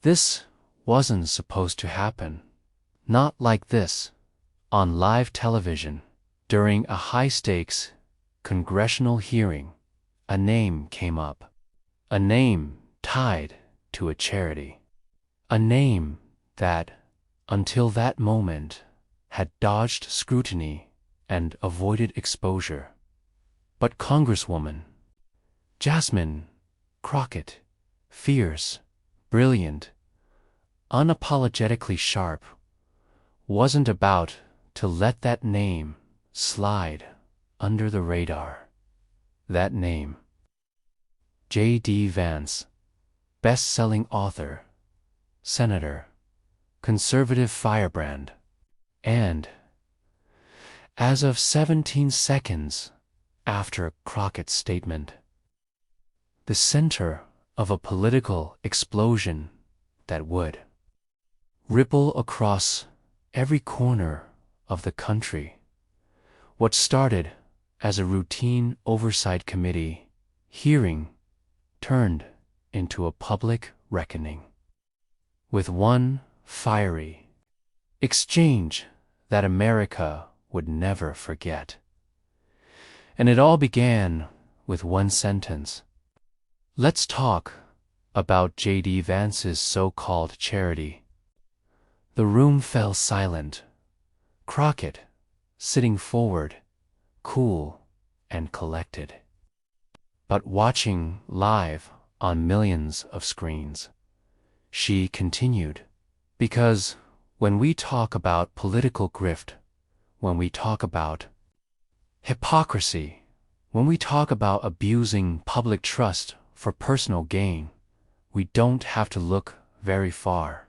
This wasn't supposed to happen. Not like this, on live television, during a high-stakes congressional hearing. A name came up. A name tied to a charity. A name that, until that moment, had dodged scrutiny and avoided exposure. But Congresswoman Jasmine Crockett, fierce, brilliant, unapologetically sharp, wasn't about to let that name slide under the radar. That name. JD Vance, best-selling author, senator, conservative firebrand, and, as of 17 seconds after Crockett's statement, the center of a political explosion that would ripple across every corner of the country. What started as a routine oversight committee hearing turned into a public reckoning, with one fiery exchange that America would never forget. And it all began with one sentence. Let's talk about JD Vance's so-called charity. The room fell silent. Crockett, sitting forward, cool and collected, but watching live on millions of screens. She continued, because when we talk about political grift, when we talk about hypocrisy, when we talk about abusing public trust for personal gain, we don't have to look very far.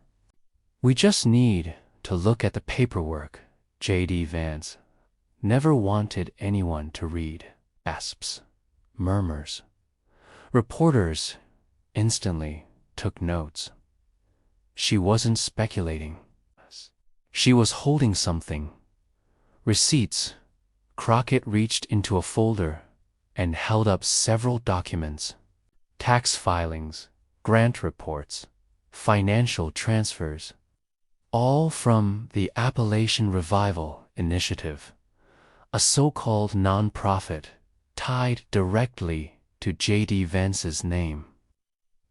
We just need to look at the paperwork JD Vance never wanted anyone to read. Gasps, murmurs. Reporters instantly took notes. She wasn't speculating. She was holding something. Receipts. Crockett reached into a folder and held up several documents. Tax filings, grant reports, financial transfers, all from the Appalachian Revival Initiative, a so-called nonprofit tied directly to JD Vance's name.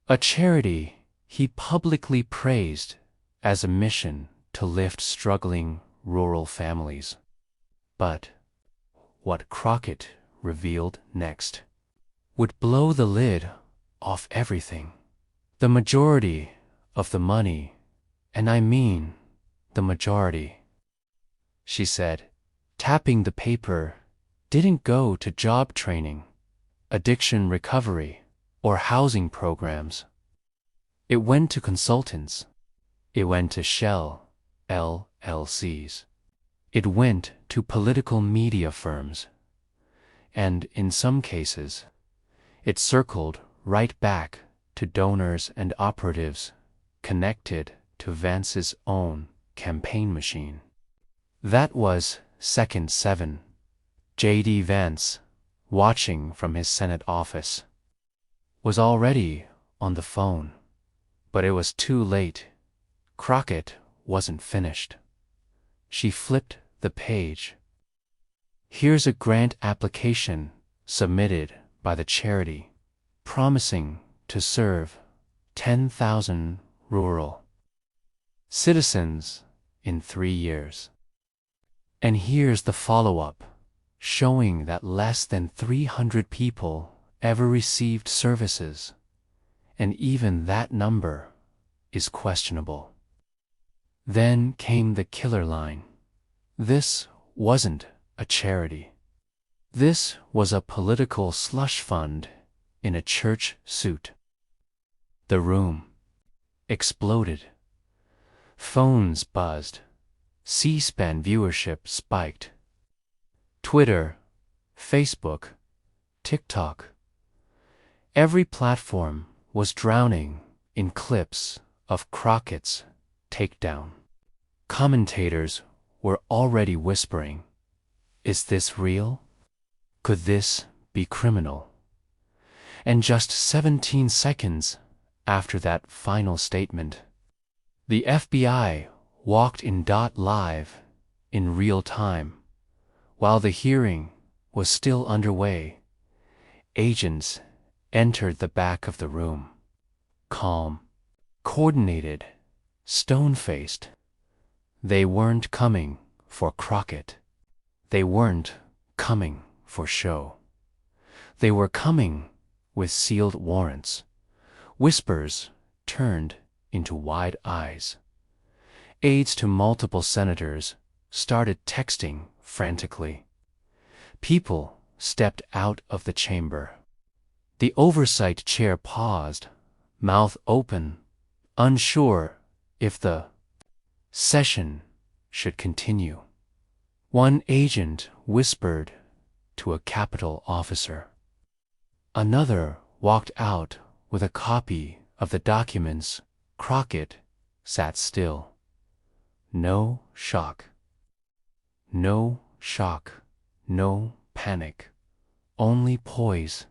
A charity he publicly praised as a mission to lift struggling rural families. But what Crockett revealed next would blow the lid off everything. The majority of the money, and I mean the majority, she said, tapping the paper, didn't go to job training, addiction recovery, or housing programs. It went to consultants. It went to Shell LLCs. It went to political media firms. And in some cases, it circled right back to donors and operatives connected to Vance's own campaign machine. That was second 7. JD Vance, watching from his Senate office, was already on the phone, but it was too late. Crockett wasn't finished. She flipped the page. Here's a grant application submitted by the charity, promising to serve 10,000 rural citizens in 3 years. And here's the follow-up, showing that less than 300 people ever received services, and even that number is questionable. Then came the killer line. This wasn't a charity. This was a political slush fund in a church suit. The room exploded. Phones buzzed. C-SPAN viewership spiked. Twitter, Facebook, TikTok. Every platform was drowning in clips of Crockett's takedown. Commentators were already whispering, "Is this real? Could this be criminal?" And just 17 seconds after that final statement, The FBI walked in live in real time. While the hearing was still underway, agents entered the back of the room. Calm, coordinated, stone-faced. They weren't coming for Crockett. They weren't coming for show. They were coming with sealed warrants. Whispers turned into wide eyes. Aides to multiple senators started texting frantically. People stepped out of the chamber. The oversight chair paused, mouth open, unsure if the session should continue. One agent whispered to a Capitol officer. Another walked out with a copy of the documents. Crockett sat still. No shock. No shock. No panic. Only poise.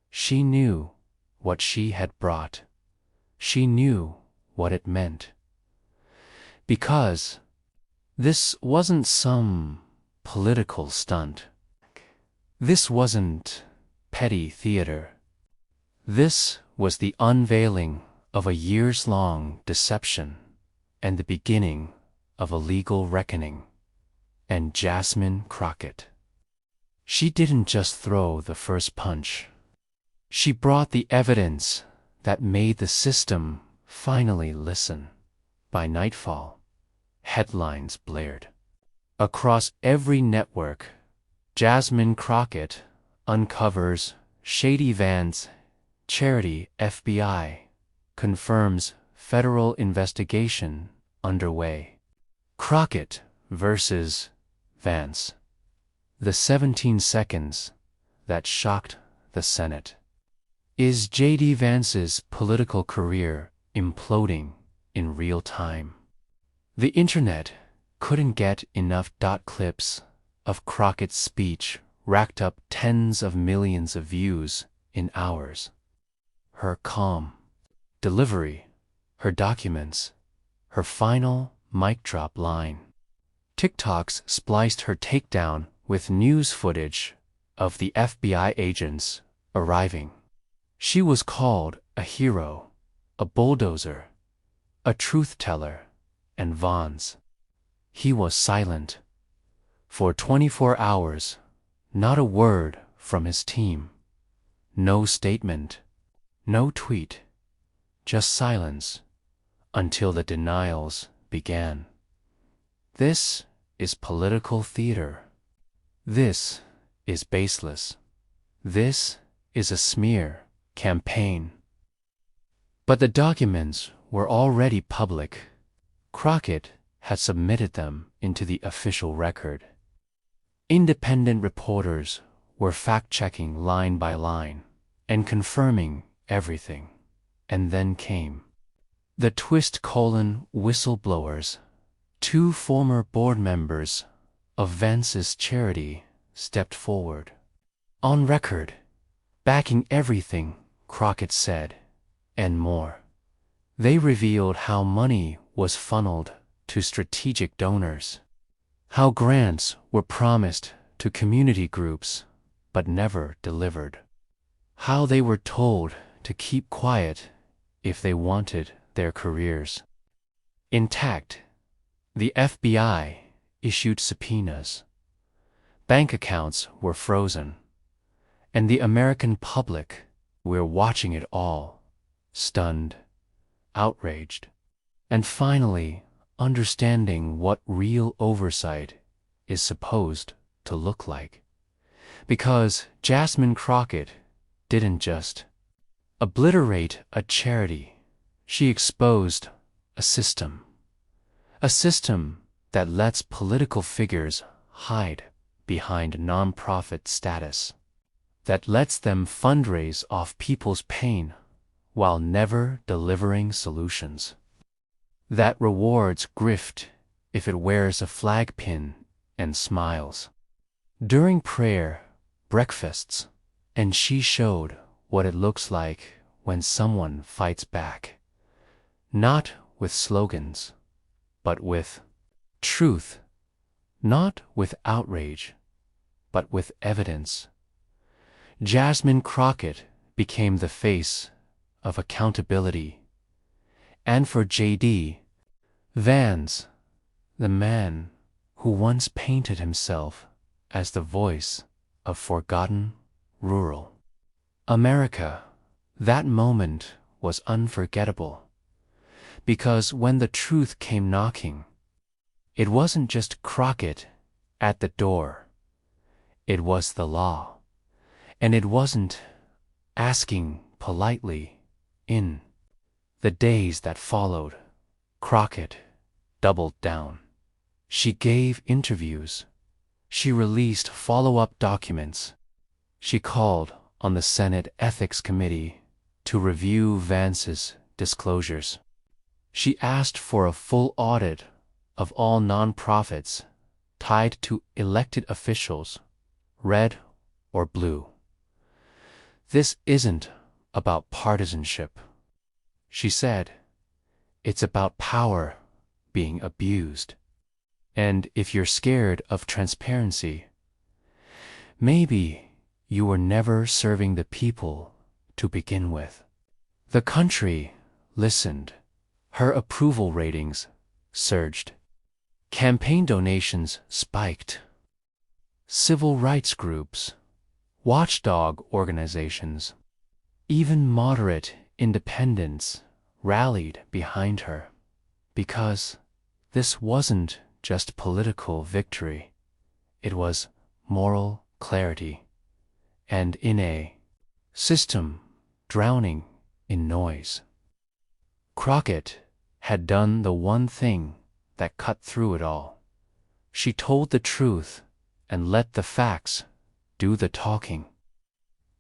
She knew what she had brought. She knew what it meant. Because this wasn't some political stunt. This wasn't petty theater. This was the unveiling of a years-long deception and the beginning of a legal reckoning. And Jasmine Crockett. She didn't just throw the first punch. She brought the evidence that made the system finally listen. By nightfall, headlines blared. Across every network, Jasmine Crockett uncovers JD Vance, charity FBI, confirms federal investigation underway. Crockett versus Vance. The 17 seconds that shocked the Senate. Is JD Vance's political career imploding in real time? The internet couldn't get enough clips of Crockett's speech, racked up tens of millions of views in hours. Her calm delivery, her documents, her final mic drop line. TikToks spliced her takedown with news footage of the FBI agents arriving. She was called a hero, a bulldozer, a truth-teller, and Vance. He was silent. For 24 hours, not a word from his team. No statement, no tweet, just silence until the denials began. This is political theater. This is baseless. This is a smear campaign. But the documents were already public. Crockett had submitted them into the official record. Independent reporters were fact-checking line by line and confirming everything. And then came the whistleblowers. Two former board members of Vance's charity stepped forward. On record, backing everything Crockett said, and more. They revealed how money was funneled to strategic donors, how grants were promised to community groups but never delivered, how they were told to keep quiet if they wanted their careers intact. The FBI issued subpoenas. Bank accounts were frozen. And the American public were watching it all, stunned, outraged, and finally understanding what real oversight is supposed to look like. Because Jasmine Crockett didn't just obliterate a charity, she exposed a system that lets political figures hide behind nonprofit status, that lets them fundraise off people's pain while never delivering solutions, that rewards grift if it wears a flag pin and smiles. During prayer, breakfasts, and she showed what it looks like when someone fights back, not with slogans, but with truth, not with outrage, but with evidence. Jasmine Crockett became the face of accountability. And for JD Vance, the man who once painted himself as the voice of forgotten rural America, that moment was unforgettable. Because when the truth came knocking, it wasn't just Crockett at the door. It was the law. And it wasn't asking politely in. The days that followed, Crockett doubled down. She gave interviews. She released follow-up documents. She called on the Senate Ethics Committee to review Vance's disclosures. She asked for a full audit of all nonprofits tied to elected officials, red or blue. This isn't about partisanship, she said. It's about power being abused. And if you're scared of transparency, maybe you were never serving the people to begin with. The country listened. Her approval ratings surged. Campaign donations spiked. Civil rights groups, watchdog organizations, even moderate independents rallied behind her, because this wasn't just political victory, it was moral clarity. And in a system drowning in noise, Crockett had done the one thing that cut through it all. She told the truth and let the facts do the talking.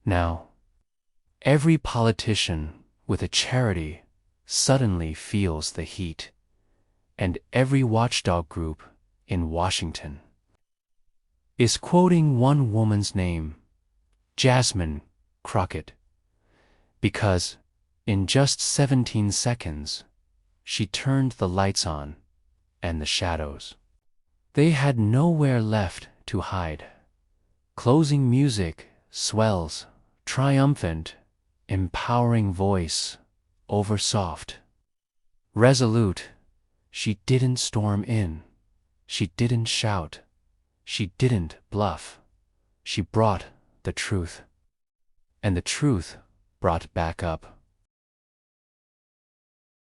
Now, every politician with a charity suddenly feels the heat, and every watchdog group in Washington is quoting one woman's name, Jasmine Crockett, because in just 17 seconds, she turned the lights on and the shadows. They had nowhere left to hide. Closing music swells, triumphant, empowering voice over soft. Resolute, she didn't storm in. She didn't shout. She didn't bluff. She brought the truth. And the truth brought back up